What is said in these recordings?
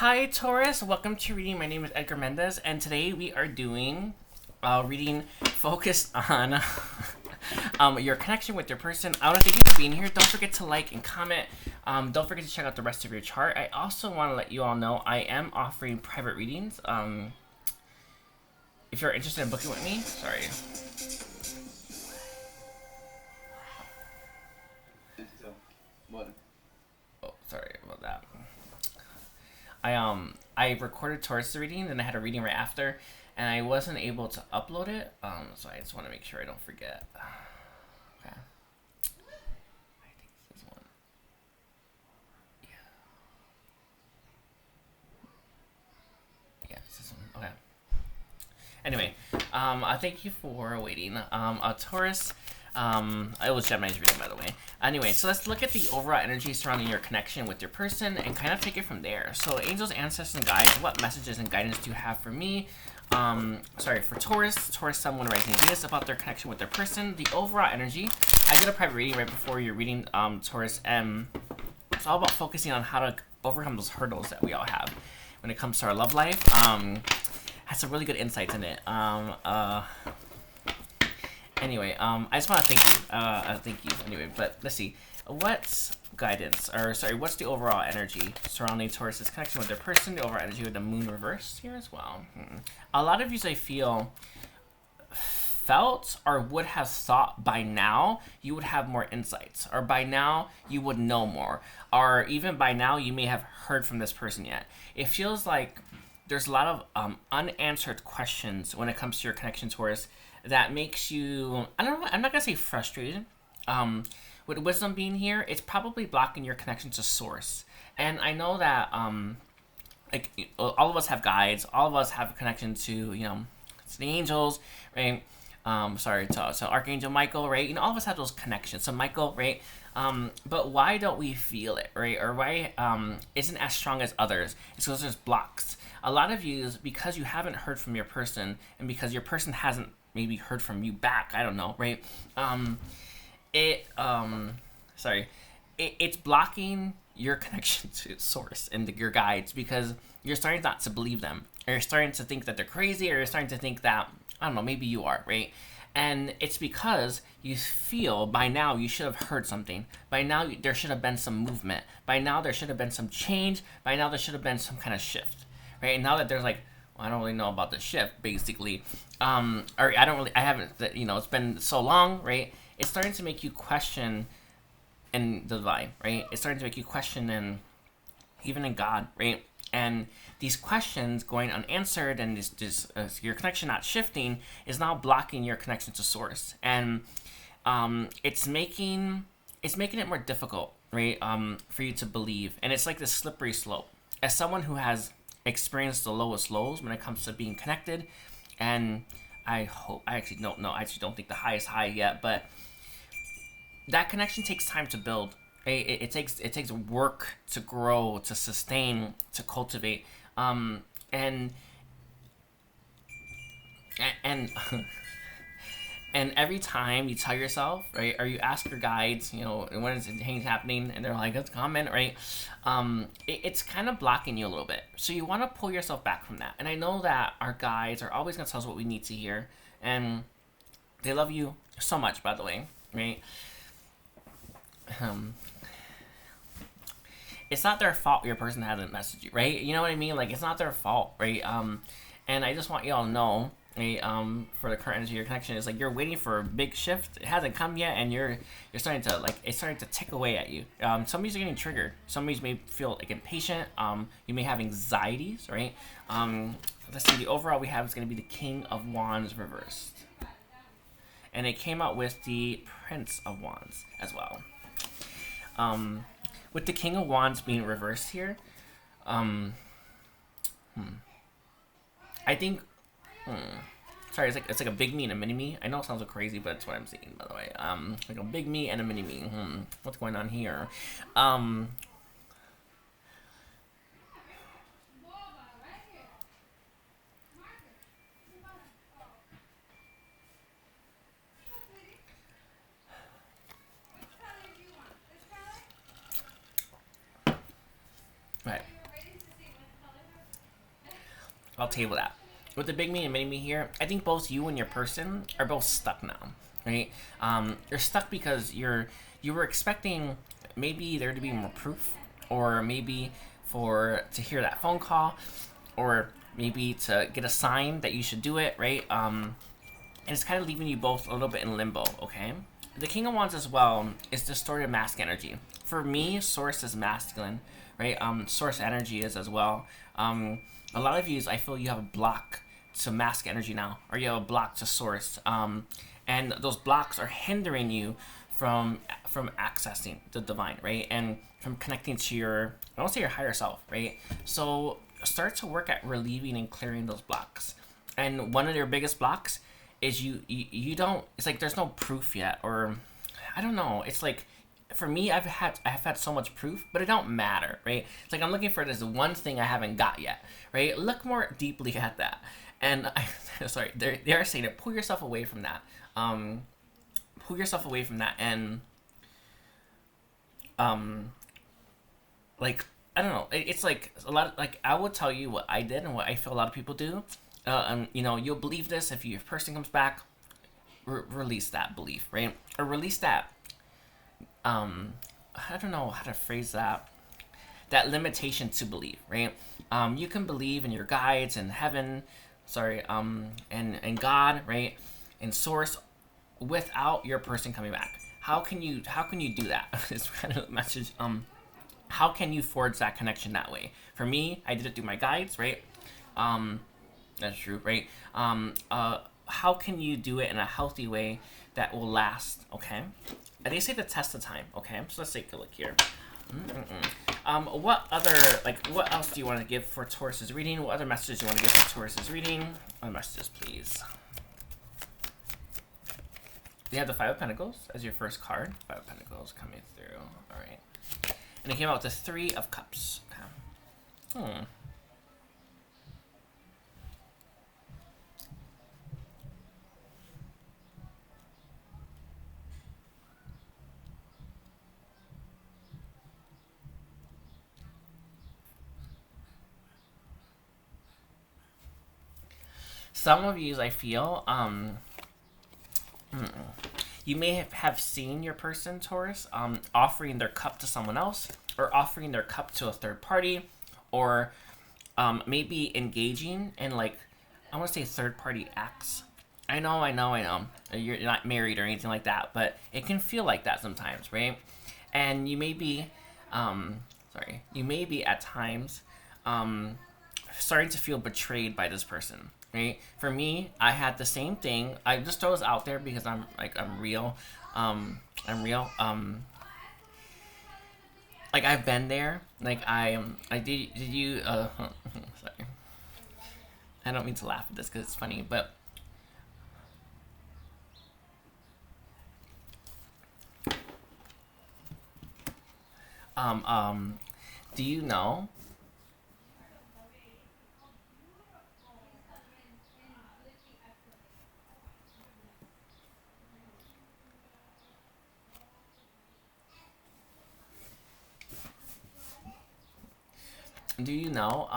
Hi Taurus, welcome to reading. My name is Edgar Mendez, and today we are doing reading focused on your connection with your person. I want to thank you for being here. Don't forget to like and comment. Don't forget to check out the rest of your chart. I also want to let you all know I am offering private readings. If you're interested in booking with me, sorry. What? Oh, sorry about that. I recorded Taurus reading, and I had a reading right after, and I wasn't able to upload it. So I just want to make sure I don't forget. Okay. I think this one. Yeah. Yeah, it's this one. Okay. Anyway, thank you for waiting. Taurus. It was Gemini's reading, by the way. Anyway, so let's look at the overall energy surrounding your connection with your person and kind of take it from there. So, angels, ancestors, and guides, what messages and guidance do you have for me? For Taurus, Sun, Moon, Rising, Venus, about their connection with their person. The overall energy. I did a private reading right before your reading, Taurus, and it's all about focusing on how to overcome those hurdles that we all have when it comes to our love life. Has some really good insights in it. Anyway, I just want to thank you. Thank you. Anyway, but let's see. What's guidance? What's the overall energy surrounding Taurus's connection with their person? The overall energy with the moon reversed here as well. A lot of you, I feel, felt or would have thought by now you would have more insights, or by now you would know more, or even by now you may have heard from this person yet. It feels like there's a lot of unanswered questions when it comes to your connection, Taurus, that makes you, I don't know, I'm not going to say frustrated. With wisdom being here, it's probably blocking your connection to source. And I know that, all of us have guides. All of us have a connection to, to the angels, right? To Archangel Michael, right? All of us have those connections. So Michael, right? But why don't we feel it, right? Or why isn't as strong as others? It's because there's blocks. A lot of you, because you haven't heard from your person, and because your person hasn't maybe heard from you back, I don't know, right? It's blocking your connection to source and your guides, because you're starting not to believe them, or you're starting to think that they're crazy, or you're starting to think that, I don't know, maybe you are, right? And it's because you feel by now you should have heard something. By now there should have been some movement. By now there should have been some change. By now there should have been some kind of shift, right? And now that there's I don't really know about the shift, basically, or I haven't, it's been so long, right? It's starting to make you question in the divine, right? It's starting to make you question in, even in God, right? And these questions going unanswered, and your connection not shifting, is now blocking your connection to source, and it's making it more difficult, right? For you to believe, and it's like this slippery slope. As someone who has experienced the lowest lows when it comes to being connected, and I actually don't think the highest high yet, but that connection takes time to build. It takes work to grow, to sustain, to cultivate, and and every time you tell yourself, right, or you ask your guides, when is things happening, and they're like, let's comment, right? It's kind of blocking you a little bit. So you want to pull yourself back from that. And I know that our guides are always going to tell us what we need to hear, and they love you so much, by the way, right? It's not their fault your person hasn't messaged you, right? You know what I mean? It's not their fault, right? And I just want you all to know, right, for the current energy of your connection, is you're waiting for a big shift. It hasn't come yet, and you're starting to it's starting to tick away at you. Some of you are getting triggered. Some of you may feel impatient. You may have anxieties, right? Let's see. The overall we have is going to be the King of Wands reversed, and it came out with the Prince of Wands as well. With the King of Wands being reversed here, I think. Sorry, it's like a big me and a mini me. I know it sounds so crazy, but it's what I'm seeing, by the way. Like a big me and a mini me. What's going on here? Right. I'll table that. With the big me and mini me here, I think both you and your person are both stuck now, right? You're stuck because you were expecting maybe there to be more proof, or maybe to hear that phone call, or maybe to get a sign that you should do it, right? And it's kind of leaving you both a little bit in limbo, okay? The King of Wands as well is distorted mask energy. For me, Source is masculine, right? Source energy is as well. A lot of you, I feel you have a block to mask energy now, or you have a block to Source. And those blocks are hindering you from accessing the divine, right? And from connecting to your, I won't say your higher self, right? So start to work at relieving and clearing those blocks. And one of your biggest blocks is you don't, it's like there's no proof yet, or I don't know. It's like, for me, I have had so much proof, but it don't matter, right? It's like I'm looking for this one thing I haven't got yet, right? Look more deeply at that. And sorry, they are saying it. Pull yourself away from that. Pull yourself away from that, and like, I don't know. It's like a lot of, like, I will tell you what I did and what I feel a lot of people do. And you know, you'll believe this if your person comes back. Release that belief, right? Or release that. I don't know how to phrase that. That limitation to believe, right? You can believe in your guides and heaven, and God, right? And Source, without your person coming back. How can you do that? It's kind of a message. How can you forge that connection that way? For me, I did it through my guides, right? That's true, right? How can you do it in a healthy way that will last? Okay. They say the test of time. Okay, so let's take a look here. What else do you want to give for Taurus's reading? What other messages do you want to give for Taurus's reading? Other messages, please. You have the Five of Pentacles as your first card. Five of Pentacles coming through. All right. And it came out with the Three of Cups. Okay. Some of you, I feel, you may have seen your person, Taurus, offering their cup to someone else, or offering their cup to a third party, or maybe engaging in, like, I want to say third-party acts. I know. You're not married or anything like that, but it can feel like that sometimes, right? And you may be, at times starting to feel betrayed by this person. Right? For me, I had the same thing. I just throw this out there because I'm real. I'm real. Like, I've been there. Like, did you, sorry. I don't mean to laugh at this because it's funny, but do you know? Do you know,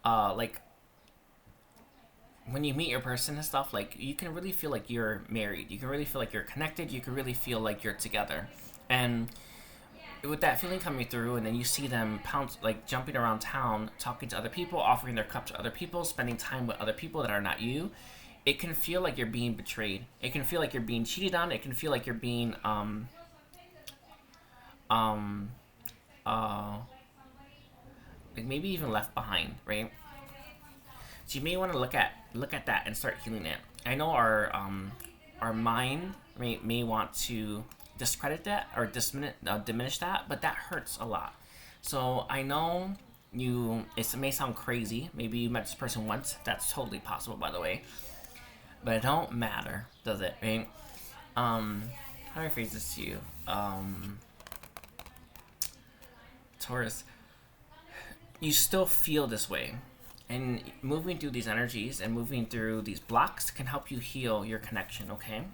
like, when you meet your person and stuff, like, you can really feel like you're married. You can really feel like you're connected. You can really feel like you're together. And with that feeling coming through, and then you see them pounce, like, jumping around town, talking to other people, offering their cup to other people, spending time with other people that are not you, it can feel like you're being betrayed. It can feel like you're being cheated on. It can feel like you're being, like, maybe even left behind, right? So you may want to look at that and start healing it. I know our mind may want to discredit that or diminish that, but that hurts a lot. So I know it may sound crazy. Maybe you met this person once. That's totally possible, by the way. But it don't matter, does it? Right? How do I phrase this to you? Taurus, you still feel this way, and moving through these energies and moving through these blocks can help you heal your connection, okay?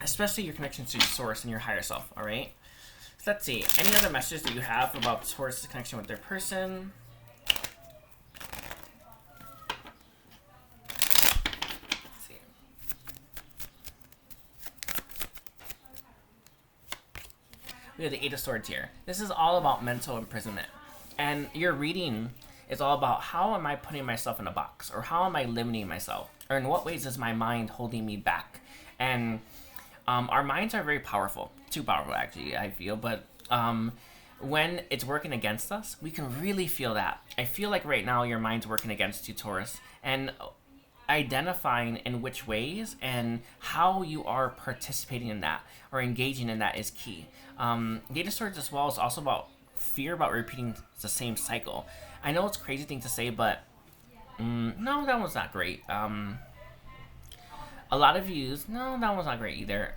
Especially your connection to Source and your higher self, all right? So let's see, any other messages that you have about Taurus's connection with their person? We have the Eight of Swords here. This is all about mental imprisonment. And your reading is all about how am I putting myself in a box? Or how am I limiting myself? Or in what ways is my mind holding me back? And our minds are very powerful. Too powerful, actually, I feel. But when it's working against us, we can really feel that. I feel like right now your mind's working against you, Taurus. And identifying in which ways and how you are participating in that or engaging in that is key. Data storage as well is also about fear about repeating the same cycle. I know it's a crazy thing to say, but no, that one's not great. A lot of views, no, that one's not great either.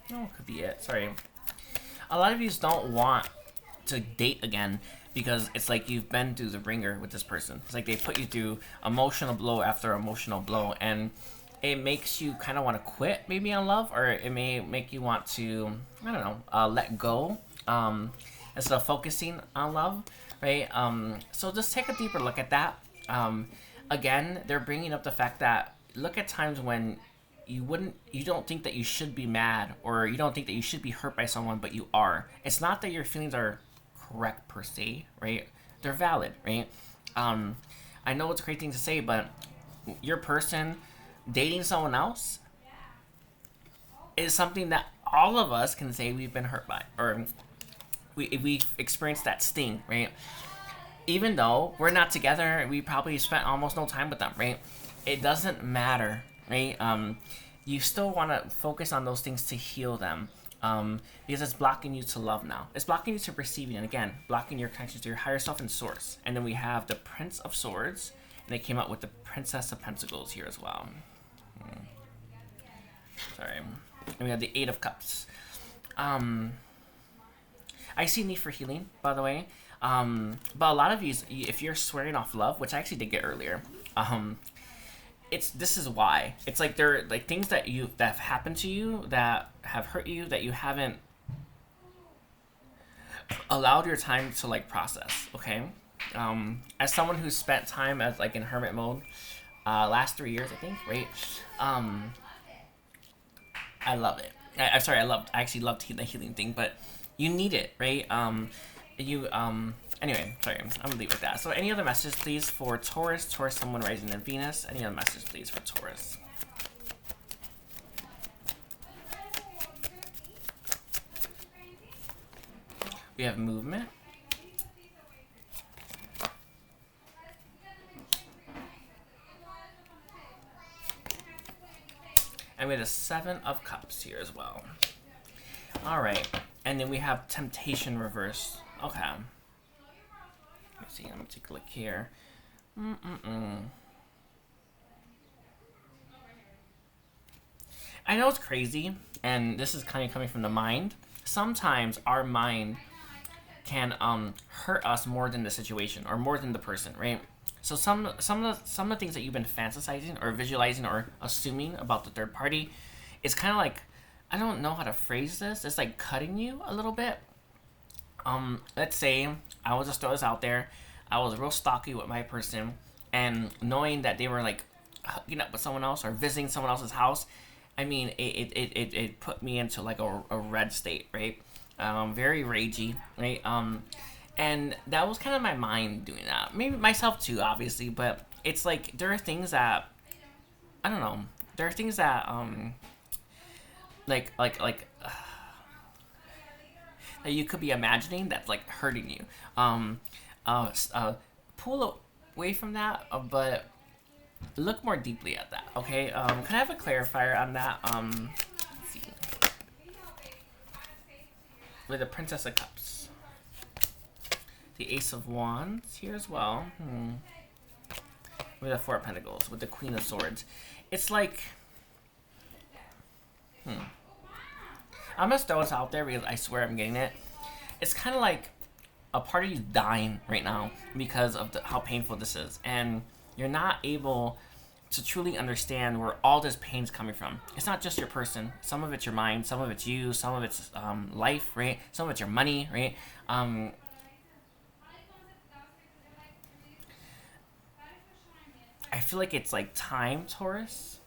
No, could be it. Sorry. A lot of you don't want to date again because it's like you've been through the ringer with this person. It's like they put you through emotional blow after emotional blow, and it makes you kind of want to quit maybe on love, or it may make you want to, I don't know, let go instead of focusing on love, right? So just take a deeper look at that. Again, they're bringing up the fact that look at times when you don't think that you should be mad, or you don't think that you should be hurt by someone, but you are. It's not that your feelings are correct per se, right? They're valid, right? I know it's a great thing to say, but your person dating someone else is something that all of us can say we've been hurt by, or we've experienced that sting, right? Even though we're not together, we probably spent almost no time with them, right? It doesn't matter, right? You still want to focus on those things to heal them, because it's blocking you to love now. It's blocking you to receiving, and again, blocking your connection to your higher self and source. And then we have the Prince of Swords, and they came out with the Princess of Pentacles here as well. Sorry. And we have the Eight of Cups. I see need for healing, by the way. But a lot of you, if you're swearing off love, which I actually did get earlier, this is why. It's like there are like things that have happened to you that have hurt you that you haven't allowed your time to like process. Okay, as someone who's spent time as like in hermit mode, last 3 years I think, right? I love it. I actually loved the healing thing, but you need it, right? Anyway, sorry, I'm gonna leave it at that. So any other messages, please, for Taurus, someone rising in Venus? Any other messages, please, for Taurus? We have movement. And we have the Seven of Cups here as well. Alright, and then we have temptation reversed. Okay. Let's see, I'm gonna take a look here. I know it's crazy, and this is kind of coming from the mind. Sometimes our mind can hurt us more than the situation or more than the person, right? So some of the things that you've been fantasizing or visualizing or assuming about the third party is kind of like, I don't know how to phrase this. It's like cutting you a little bit. Let's say I will just throw this out there. I was real stocky with my person, and knowing that they were like hooking up with someone else or visiting someone else's house, I mean, it put me into like a red state, right? Very ragey, right? And that was kind of my mind doing that. Maybe myself too, obviously, but it's like there are things that I don't know. There are things that like that you could be imagining that's like hurting you. Pull away from that, but look more deeply at that. Okay. Can I have a clarifier on that? Let's see. With the Princess of Cups, the Ace of Wands here as well. With the Four of Pentacles, with the Queen of Swords. It's like, I'm gonna throw this out there because I swear I'm getting it. It's kind of like a part of you dying right now because of how painful this is, and you're not able to truly understand where all this pain is coming from. It's not just your person. Some of it's your mind, some of it's you, some of it's life, right? Some of it's your money, right? I feel like it's like time, Taurus,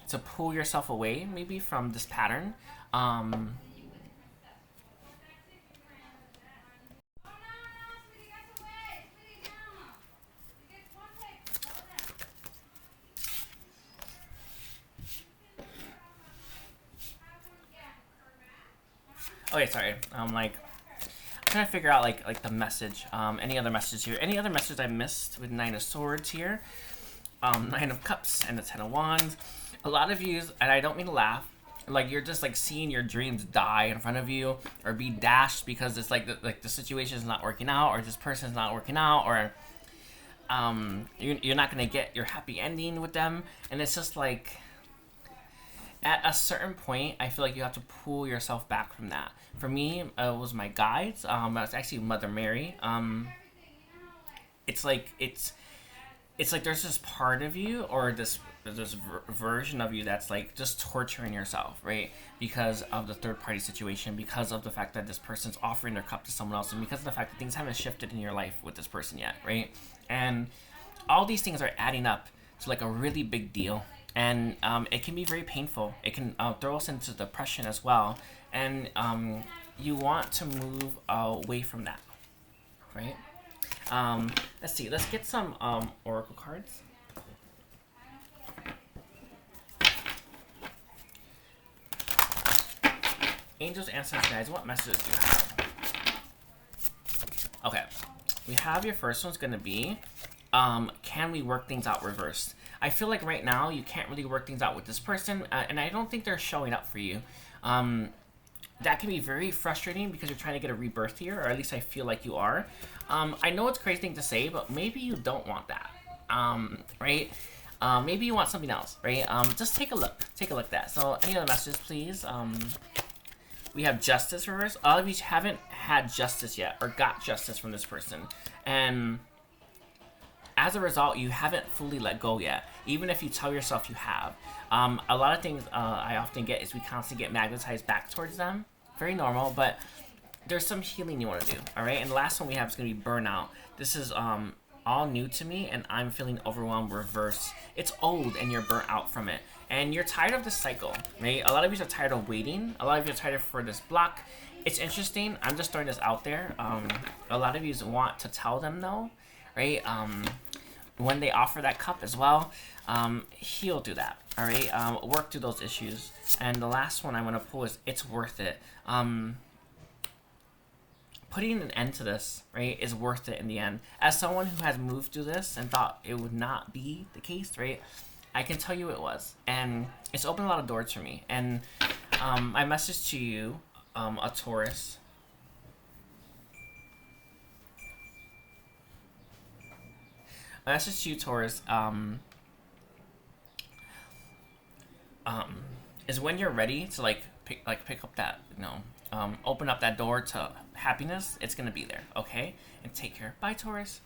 to pull yourself away maybe from this pattern. Um, okay, sorry. I'm trying to figure out like the message. Any other message here? Any other message I missed with Nine of Swords here? Nine of Cups and the Ten of Wands. A lot of you, and I don't mean to laugh, like you're just like seeing your dreams die in front of you or be dashed because it's like the situation is not working out, or this person's not working out, or you're not gonna get your happy ending with them, and it's just like at a certain point, I feel like you have to pull yourself back from that. For me, it was my guides. It's actually Mother Mary. It's like there's this part of you, or this version of you that's like just torturing yourself, right? Because of the third party situation, because of the fact that this person's offering their cup to someone else, and because of the fact that things haven't shifted in your life with this person yet, right? And all these things are adding up to like a really big deal. And it can be very painful. It can throw us into depression as well. And you want to move away from that, right? Let's see. Let's get some oracle cards. Angels, ancestors, guys, what messages do you have? Okay. We have your first one's going to be, can we work things out reversed? I feel like right now you can't really work things out with this person, and I don't think they're showing up for you. That can be very frustrating because you're trying to get a rebirth here, or at least I feel like you are. I know it's a crazy thing to say, but maybe you don't want that, right? Maybe you want something else, right? Just take a look. Take a look at that. So any other messages, please? We have justice reverse. All of you haven't had justice yet, or got justice from this person, and as a result, you haven't fully let go yet, even if you tell yourself you have. A lot of things I often get is we constantly get magnetized back towards them. Very normal, but there's some healing you want to do, all right? And the last one we have is going to be burnout. This is all new to me, and I'm feeling overwhelmed reverse. It's old, and you're burnt out from it. And you're tired of this cycle, right? A lot of you are tired of waiting. A lot of you are tired for this block. It's interesting. I'm just throwing this out there. A lot of you want to tell them no, right? When they offer that cup as well, he'll do that, all right? Work through those issues. And the last one I want to pull is it's worth it. Putting an end to this, right, is worth it in the end. As someone who has moved through this and thought it would not be the case, right, I can tell you it was. And it's opened a lot of doors for me. And my message to you, a Taurus, my message to you, Taurus, is when you're ready to pick up that, open up that door to happiness, it's gonna be there, okay? And take care. Bye, Taurus.